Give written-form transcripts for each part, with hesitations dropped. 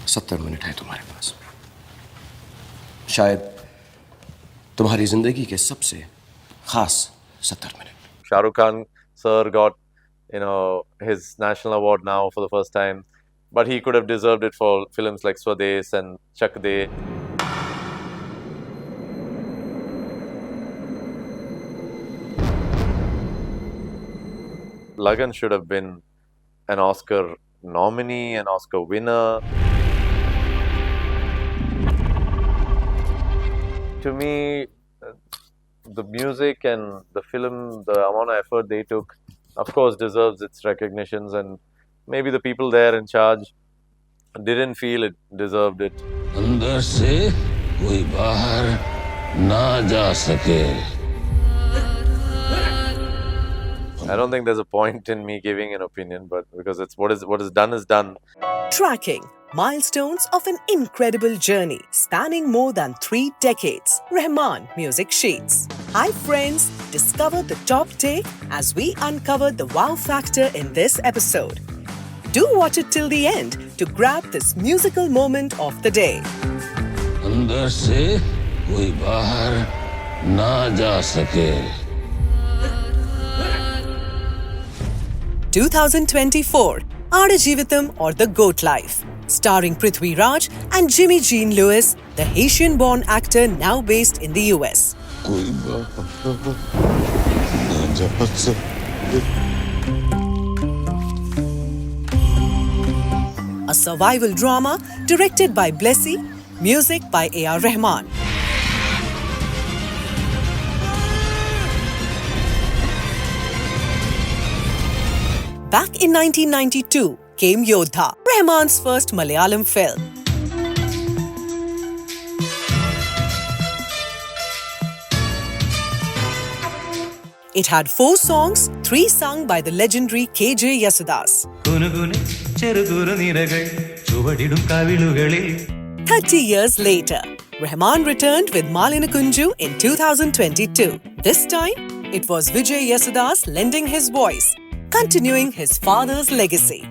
70 minute है तुम्हारे पास। शायद तुम्हारी जिंदगी के सबसे खास 70 minute. Shah Rukh Khan sir got, his national award now for the first time, but he could have deserved it for films like Swades and Chak De. Lagaan should have been an Oscar nominee, an Oscar winner. To me, the music and the film, the amount of effort they took, of course, deserves its recognitions, and maybe the people there in charge didn't feel it deserved it. अंदर से कोई बाहर ना जा सके. I don't think there's a point in me giving an opinion, but because it's what is done is done. Tracking milestones of an incredible journey spanning more than 3 decades. Rahman Music Sheets. Hi friends, discover the top take as we uncover the wow factor in this episode. Do watch it till the end to grab this musical moment of the day. अंदर से कोई बाहर ना जा सके. 2024 Aadujeevitham or The Goat Life. Starring Prithviraj and Jimmy Jean Lewis, the Haitian-born actor now based in the US. कोई बाहर ना जा सके. A survival drama directed by Blessy, music by A.R. Rahman. Back in 1992 came Yodha, Rahman's first Malayalam film. It had 4 songs, 3 sung by the legendary KJ Yesudas. 30 years later, Rahman returned with Malinakunju in 2022. This time, it was Vijay Yesudas lending his voice, continuing his father's legacy.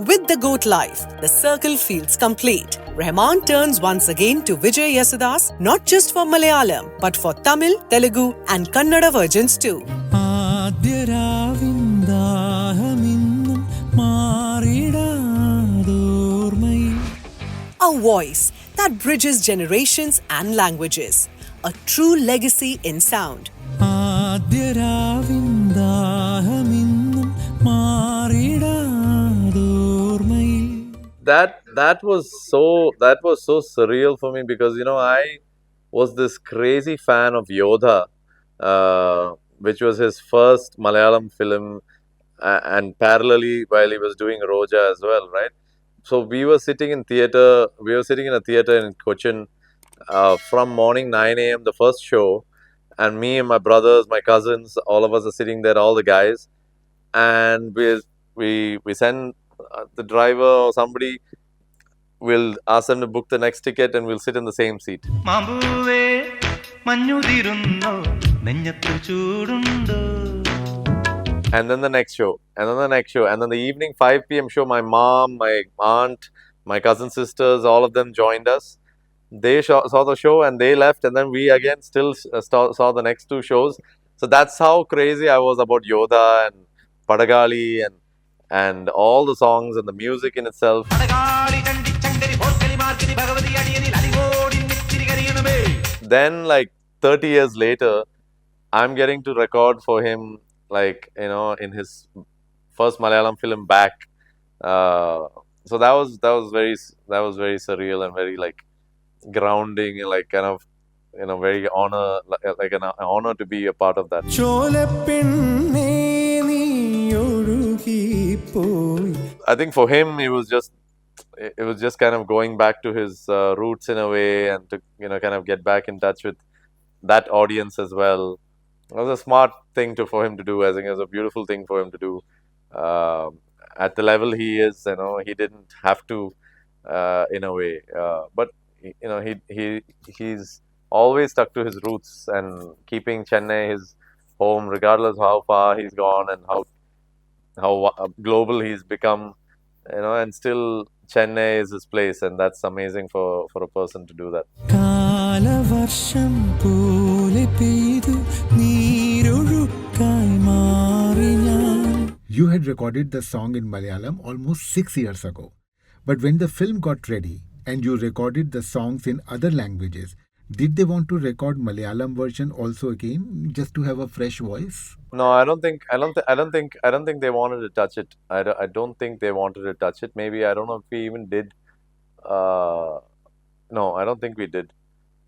With The Goat Life, the circle feels complete. Rahman turns once again to Vijay Yesudas, not just for Malayalam, but for Tamil, Telugu and Kannada versions too. A voice that bridges generations and languages. A true legacy in sound. That was so surreal for me because I was this crazy fan of Yodha, which was his first Malayalam film, and parallelly while he was doing Roja as well, right? So we were sitting in a theater in Cochin from morning 9 a.m. the first show, and me and my brothers, my cousins, all of us are sitting there, all the guys, and we send the driver or somebody. We'll ask them to book the next ticket and we'll sit in the same seat. And then the next show, and then the next show, and then the evening 5 p.m. show, my mom, my aunt, my cousin sisters, all of them joined us. They saw the show and they left, and then we again still saw the next 2 shows. So that's how crazy I was about Yodha and Padagali and all the songs and the music in itself. Then, like 30 years later, I'm getting to record for him, in his first Malayalam film back. So that was very surreal and very grounding, and kind of very honor, an honor to be a part of that. I think for him it was just kind of going back to his roots in a way, and to kind of get back in touch with that audience as well. It was a smart thing for him to do. I think it was a beautiful thing for him to do. At the level he is, he didn't have to, in a way. But he's always stuck to his roots and keeping Chennai his home, regardless how far he's gone and how global he's become, you know, and still Chennai is his place, and that's amazing for a person to do that. You had recorded the song in Malayalam almost 6 years ago. But when the film got ready and you recorded the songs in other languages, did they want to record Malayalam version also again, just to have a fresh voice? No, I don't think they wanted to touch it. I don't think they wanted to touch it. Maybe, I don't know if we even did. No, I don't think we did.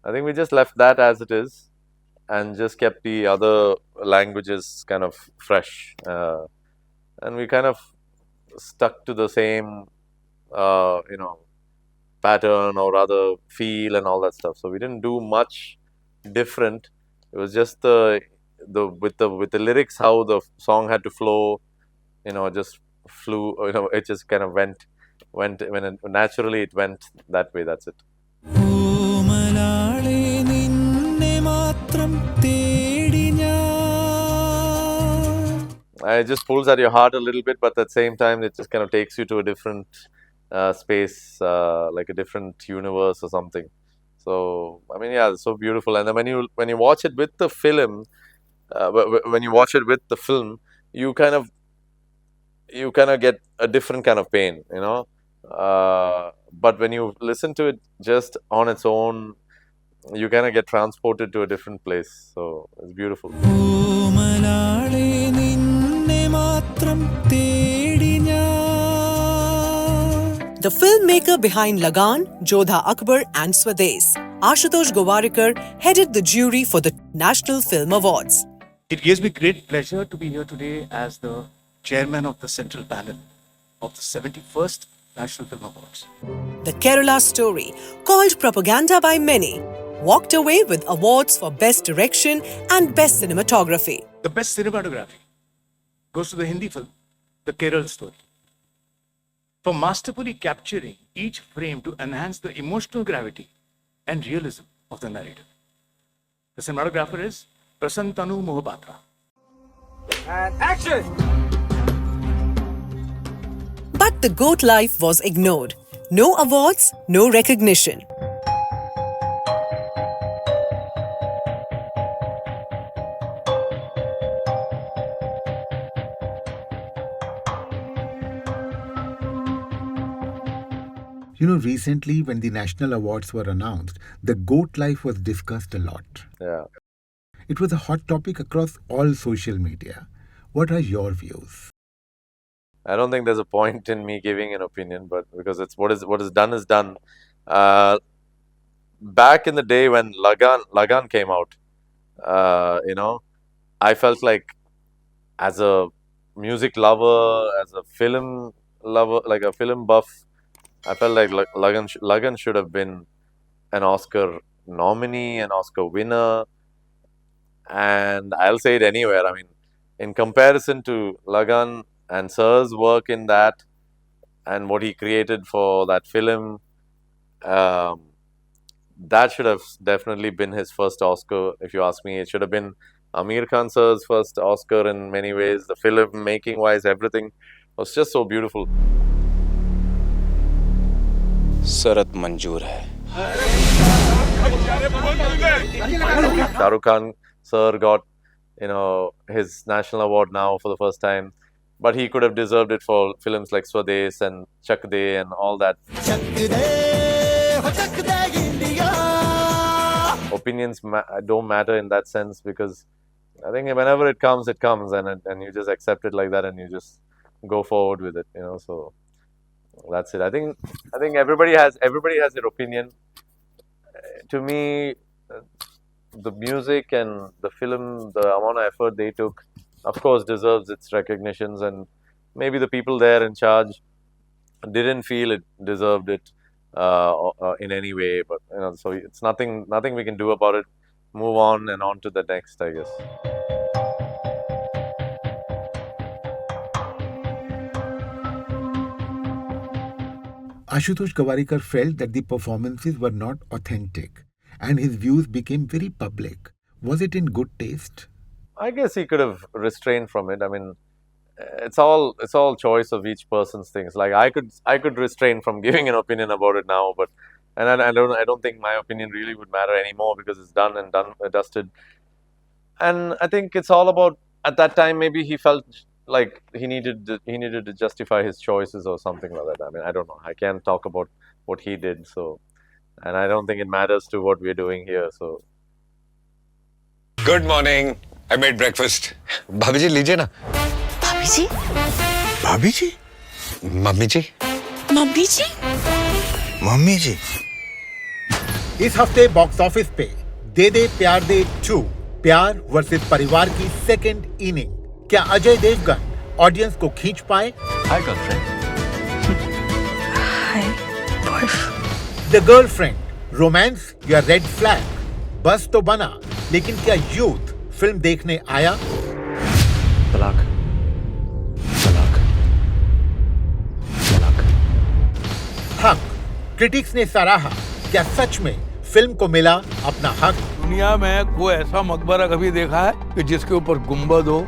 I think we just left that as it is and just kept the other languages kind of fresh. And we kind of stuck to the same, you know, pattern or rather feel and all that stuff. So we didn't do much different. It was just with the lyrics, how the song had to flow, you know, just flew, you know, it just kind of went when naturally it went that way. That's it. It just pulls at your heart a little bit, but at the same time, it just kind of takes you to a different space, like a different universe or something. So, I mean, yeah, it's so beautiful. And then when you watch it with the film, you kind of get a different kind of pain, you know. But when you listen to it just on its own, you kind of get transported to a different place. So it's beautiful. The filmmaker behind Lagaan, Yodha Akbar and Swades, Ashutosh Gowariker, headed the jury for the National Film Awards. It gives me great pleasure to be here today as the chairman of the central panel of the 71st National Film Awards. The Kerala story, called propaganda by many, walked away with awards for Best Direction and Best Cinematography. The best cinematography goes to the Hindi film, The Kerala Story, for masterfully capturing each frame to enhance the emotional gravity and realism of the narrative. The cinematographer is Prasantanu Mohapatra. And action! But the goat life was ignored. No awards, no recognition. You know, recently when the national awards were announced, the goat life was discussed a lot. Yeah. It was a hot topic across all social media. What are your views? I don't think there's a point in me giving an opinion, but because it's what is done is done. Back in the day when Lagaan came out, you know, I felt like as a music lover, as a film lover, like a film buff, I felt like Lagaan should have been an Oscar nominee, an Oscar winner, and I'll say it anywhere. I mean, in comparison to Lagaan and Sir's work in that and what he created for that film, that should have definitely been his first Oscar, if you ask me. It should have been Aamir Khan Sir's first Oscar in many ways. The film making wise, everything was just so beautiful. शरत मंजूर है. Shah Rukh Khan Sir got, you know, his national award now for the first time, but he could have deserved it for films like Swades and Chak De and all that. Opinions don't matter in that sense, because I think whenever it comes, and you just accept it like that and you just go forward with it, you know. So that's it. I think everybody has their opinion. To me, the music and the film, the amount of effort they took, of course, deserves its recognitions, and maybe the people there in charge didn't feel it deserved it in any way. But you know, so it's nothing we can do about it. Move on and on to the next, I guess. Ashutosh Gowariker felt that the performances were not authentic and his views became very public. Was it in good taste? I guess he could have restrained from it. I mean, it's all choice of each person's things. Like I could restrain from giving an opinion about it now, but and I don't think my opinion really would matter anymore because it's done and dusted. And I think it's all about, at that time maybe he felt like he needed to justify his choices or something like that. I mean, I don't know. I can't talk about what he did. So, and I don't think it matters to what we're doing here. So. Good morning. I made breakfast. भाभी जी लीजिए ना. भाभी जी? भाभी जी? Mummy जी? Mummy जी? Mummy जी? इस हफ्ते box office पे दे दे प्यार दे 2 प्यार वर्सेस परिवार की सेकंड इनिंग. क्या अजय देवगन ऑडियंस को खींच पाए? Hi girlfriend. Hi boyfriend. The girlfriend, romance या रेड फ्लैग? बस तो बना, लेकिन क्या यूथ फिल्म देखने आया? तलाक. तलाक. तलाक. हक, क्रिटिक्स ने सराहा. क्या सच में फिल्म को मिला अपना हक? दुनिया में कोई ऐसा मकबरा कभी देखा है कि जिसके ऊपर गुंबद हो,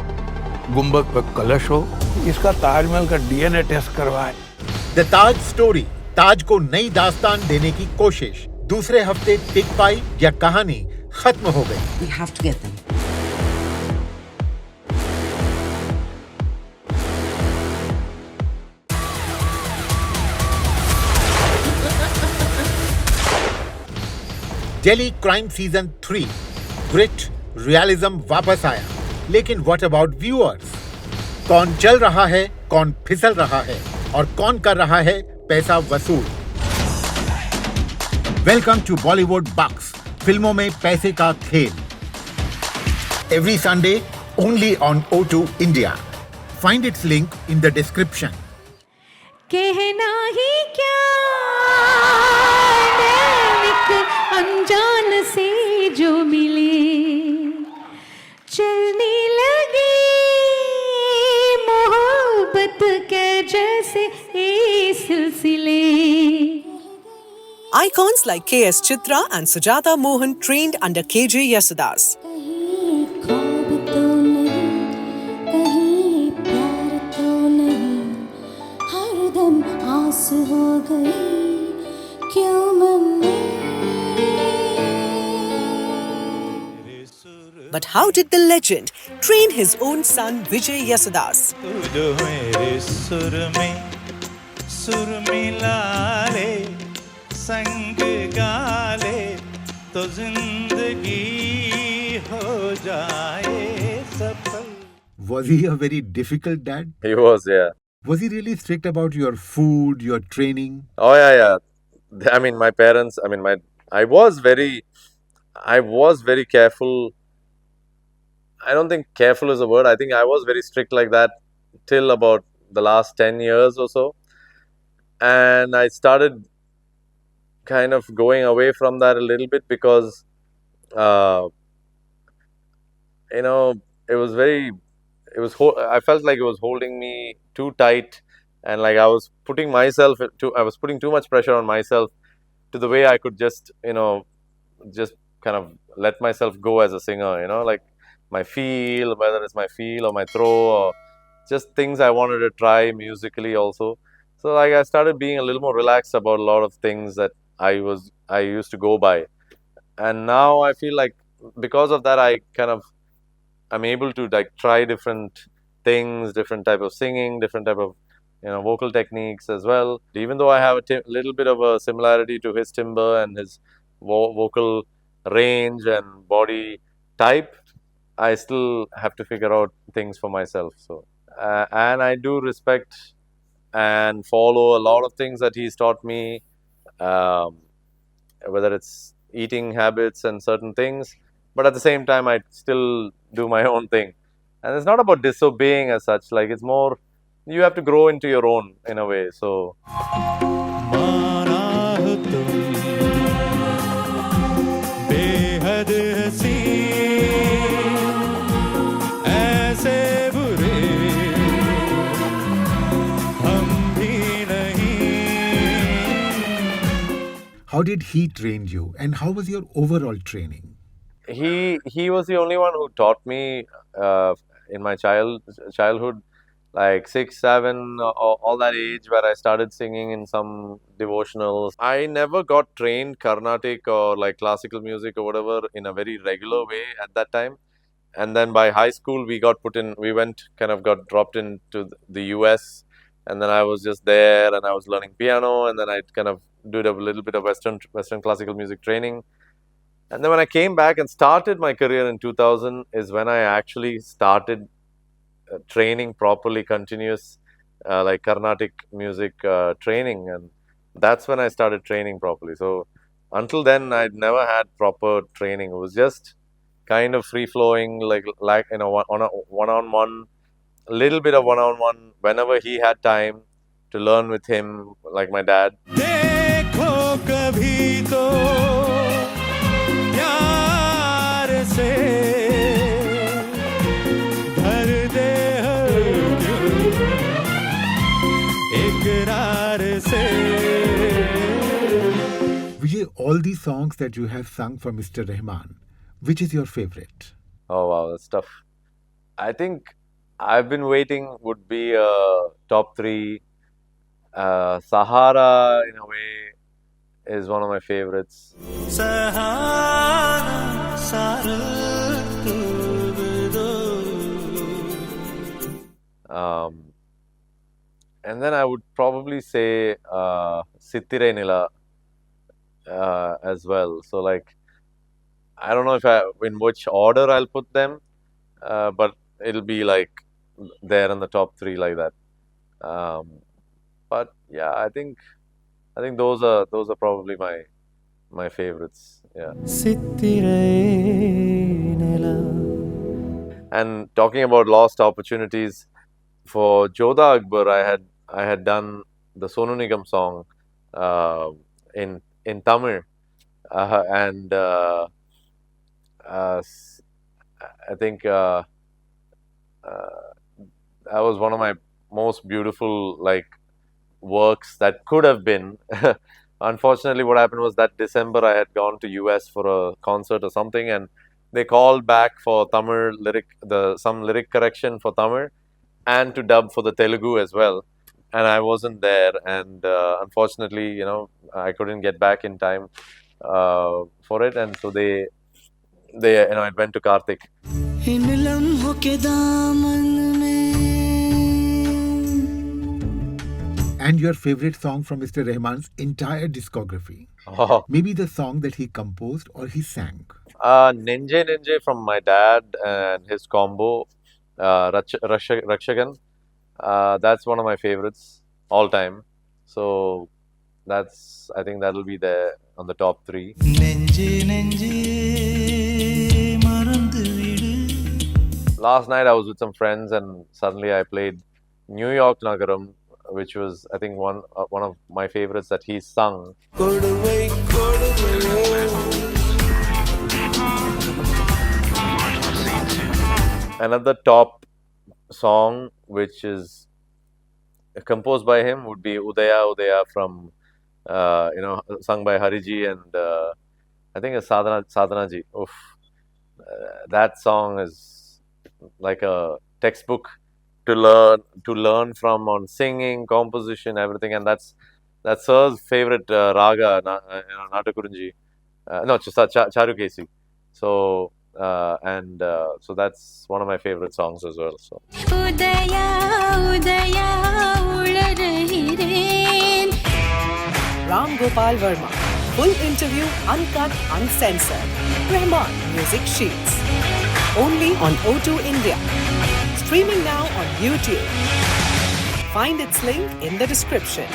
गुंबद पर कलश हो? इसका ताजमहल का डीएनए टेस्ट करवाए. द ताज स्टोरी, ताज को नई दास्तान देने की कोशिश दूसरे हफ्ते टिक पाई या कहानी खत्म हो गई? We have to get them. Delhi crime season 3, grit, realism वापस आया. लेकिन व्हाट अबाउट व्यूअर्स? कौन चल रहा है, कौन फिसल रहा है और कौन कर रहा है पैसा वसूल? वेलकम टू बॉलीवुड बक्स, फिल्मों में पैसे का खेल. Every Sunday only on O2 India. Find its link in the description. कहना ही क्या एक अनजान से जो मिले, चलने लगे मोहब्बत के जैसे ये सिलसिले. Icons like KS Chithra and Sujatha Mohan trained under KJ Yesudas. कहीं ख्वाब तो नहीं, कहीं प्यार तो नहीं, हरदम आस हो गई क्यों मन में. But how did the legend train his own son Vijay Yesudas? तू जो मेरे सुर में सुर मिला ले, संग गा ले तो जिंदगी हो जाए सफल. Was he a very difficult dad? He was, yeah. Was he really strict about your food, your training? Oh yeah. I mean, my parents. I mean, I was very careful. I don't think careful is a word. I think I was very strict like that till about the last 10 years or so. And I started kind of going away from that a little bit because, I felt like it was holding me too tight, and like I was putting too much pressure on myself to the way I could just kind of let myself go as a singer, like whether it's my feel or my throw or just things I wanted to try musically also. So like I started being a little more relaxed about a lot of things that I used to go by. And now I feel like because of that I'm able to like try different things, different type of singing, different type of vocal techniques as well. Even though I have a little bit of a similarity to his timbre and his vocal range and body type, I still have to figure out things for myself. So and I do respect and follow a lot of things that he's taught me, whether it's eating habits and certain things, but at the same time I still do my own thing. And it's not about disobeying as such, like it's more you have to grow into your own in a way. So How did he train you, and how was your overall training? he was the only one who taught me in my childhood, like 6, 7, all that age, where I started singing in some devotionals. I never got trained Carnatic or like classical music or whatever in a very regular way at that time. And then by high school, we got got dropped into the US. And then I was just there and I was learning piano. And then I kind of did a little bit of Western classical music training. And then when I came back and started my career in 2000 is when I actually started training properly, continuous, like Carnatic music training. And that's when I started training properly. So until then, I'd never had proper training. It was just kind of free flowing, like on a one-on-one, a little bit of one-on-one whenever he had time to learn with him, like my dad. देखो कभी तो प्यार से भर दे इकरार से. Vijay, all these songs that you have sung for Mr. Rahman, which is your favorite? Oh wow, that's tough. I think I've been waiting would be top 3. Sahara, in a way, is one of my favorites. And then I would probably say Sithire Nila as well. So like, I don't know in which order I'll put them, but it'll be like there in the top 3 like that. But yeah, I think those are probably my favorites. Yeah. And talking about lost opportunities, for Jodha Akbar, I had done the Sonu Nigam song in Tamil, and I think that was one of my most beautiful works that could have been. Unfortunately, what happened was that December I had gone to US for a concert or something, and they called back for Tamil some lyric correction for Tamil and to dub for the Telugu as well. And I wasn't there, and unfortunately, I couldn't get back in time for it, and so they it went to Karthik. And your favorite song from Mr. Rahman's entire discography? Oh. Maybe the song that he composed or he sang? Nenje Nenje from my dad and his combo, Rakshagan. That's one of my favorites all time. So I think that'll be there on the top 3. Last night I was with some friends and suddenly I played New York Nagaram, which was, I think, one of my favorites that he sung. Another top song which is composed by him would be Udaya Udaya from sung by Hariji and I think it's Sadhana ji. Oof. That song is like a textbook to learn from on singing, composition, everything, and that's Sir's favorite raga, Natakurunji. Charukesi. So so that's one of my favorite songs as well. So. Ram Gopal Verma. Full interview, uncut, uncensored. Rahman Music Sheets. Only on O2 India. Streaming now on YouTube. Find its link in the description.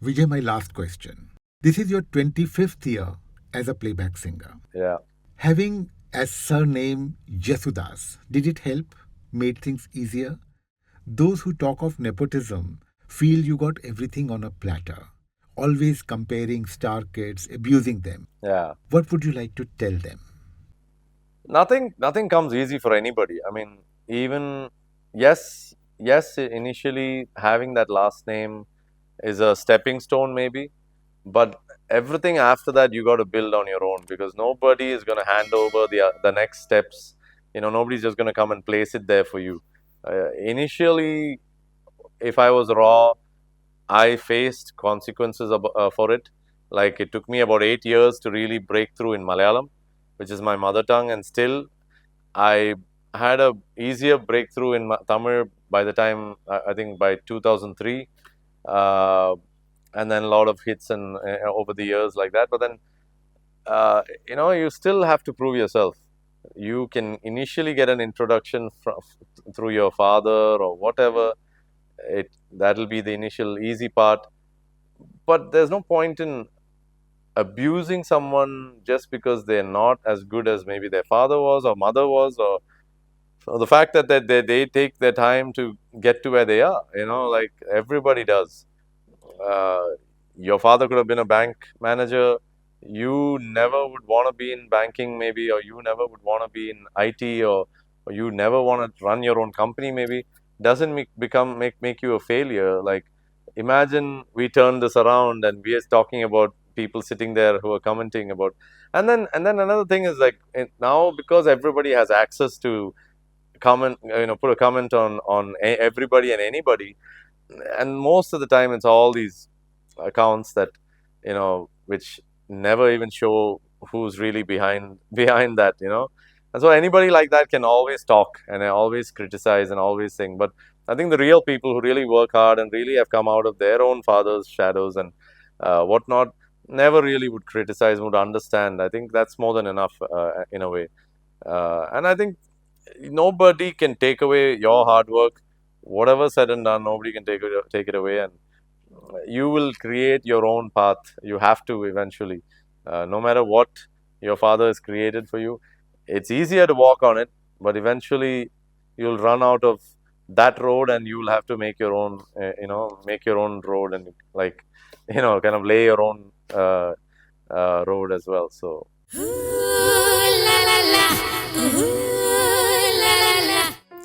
Vijay, my last question. This is your 25th year as a playback singer. Yeah. Having as surname Yesudas, did it help? Made things easier? Those who talk of nepotism feel you got everything on a platter, always comparing star kids, abusing them. Yeah. What would you like to tell them? Nothing comes easy for anybody. I mean, even yes, initially having that last name is a stepping stone maybe, but everything after that you got to build on your own, because nobody is going to hand over the next steps. Nobody's just going to come and place it there for you. Initially, if I was raw, I faced consequences for it. Like, it took me about 8 years to really break through in Malayalam, which is my mother tongue, and still I had a easier breakthrough in Tamil by the time, I think by 2003, and then a lot of hits and over the years like that. But then, you still have to prove yourself. You can initially get an introduction through your father or whatever. That'll be the initial easy part. But there's no point in abusing someone just because they're not as good as maybe their father was or mother was, or the fact that they take their time to get to where they are. Like everybody does. Your father could have been a bank manager. You never would want to be in banking maybe, or you never would want to be in IT, or you never want to run your own company maybe. Doesn't make you a failure. Like, imagine we turn this around and we are talking about people sitting there who are commenting about, and then another thing is, like, now because everybody has access to comment, put a comment on everybody and anybody, and most of the time it's all these accounts that which never even show who's really behind that, and so anybody like that can always talk and always criticize and always sing. But I think the real people who really work hard and really have come out of their own father's shadows and whatnot never really would criticize, would understand. I think that's more than enough in a way. And I think nobody can take away your hard work. Whatever said and done, nobody can take it away. And you will create your own path. You have to eventually. No matter what your father has created for you, it's easier to walk on it, but eventually you'll run out of that road and you'll have to make your own, make your own road and kind of lay your own road as well. So.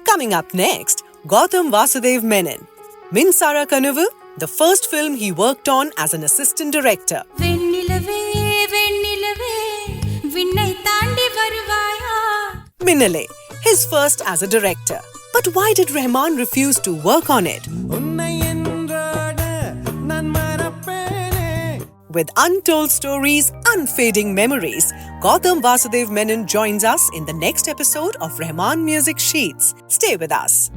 Coming up next, Gautam Vasudev Menon. Minsara Kanavu, the first film he worked on as an assistant director. Minnale, his first as a director. But why did Rahman refuse to work on it? With untold stories, unfading memories, Gautam Vasudev Menon joins us in the next episode of Rahman Music Sheets. Stay with us.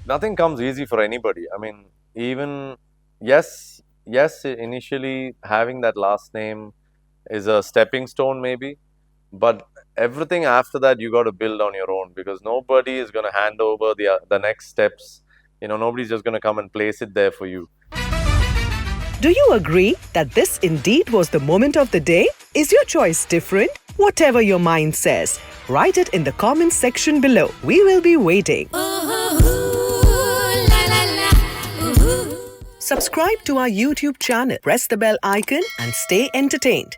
Nothing comes easy for anybody. I mean, even yes, initially having that last name is a stepping stone maybe, but everything after that you got to build on your own, because nobody is going to hand over the next steps. Nobody's just going to come and place it there for you. Do you agree that this indeed was the moment of the day? Is your choice different? Whatever your mind says, write it in the comments section below. We will be waiting. Subscribe to our YouTube channel, press the bell icon and stay entertained.